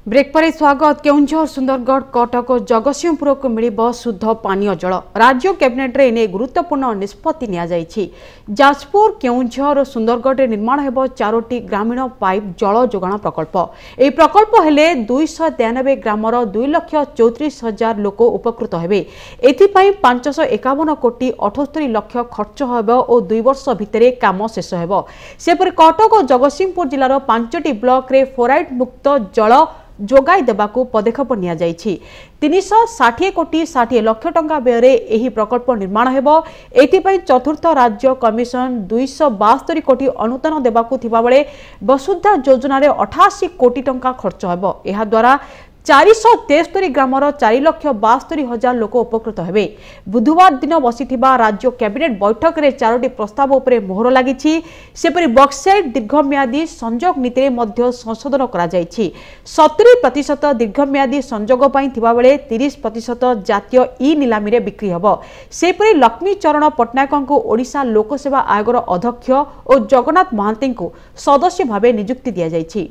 Break पर स्वागत। केउंझर सुंदरगढ़ कटक जगतसिंहपुर को मिल शुद्ध पानीय जल। राज्य कैबिनेट रे एने गुरुत्वपूर्ण निष्पत्ति निया जायछि। जाजपुर केउंझर और सुंदरगढ़ रे निर्माण हेबो 4टी ग्रामीण पाइप जल जोगाण प्रकल्प। एही प्रकल्प हेले 293 ग्रामर 2,34,000 लोक उपकृत हेबे। एथिपाई 551 कोटी 78 लक्ष खर्च हेबो और 2 वर्ष भितरे काम शेष हेबो। सेपर कटक और जगतसिंहपुर जिलार 5टी ब्लॉक रे फ्लोराइड मुक्त जल जोगाई देबाकू पदक्षेप निया जायछि। 360 कोटी 60 लक्ष टंका व्यय एही प्रकल्प निर्माण हेबो। एथिपाई चतुर्थ राज्य कमिशन 272 कोटी अनुदान देबाकू थिबा बेले वसुधा योजना रे 88 कोटी टंका खर्च हेबो। एहा द्वारा 473 ग्रामर 4,72,000 लोक उपकृत हेबे। बुधवार दिन बसिथिबा राज्य कैबिनेट बैठक रे 4टी प्रस्ताव उपरे मोहर लागिछि। सेपरि बक्साइट दीर्घम्यादी संजोग नीति रे मध्य संशोधन करा जायछि। 70% दीर्घम्यादी संजोग पई थिबा बेले 30% जातीय ई नीलामी रे बिक्री हेबो। सेपरि लक्ष्मी चरण पटनायक को ओडिशा लोक सेवा आयोग अध्यक्ष और जगन्नाथ महांती को सदस्य भाबे नियुक्ति दिया जायछि।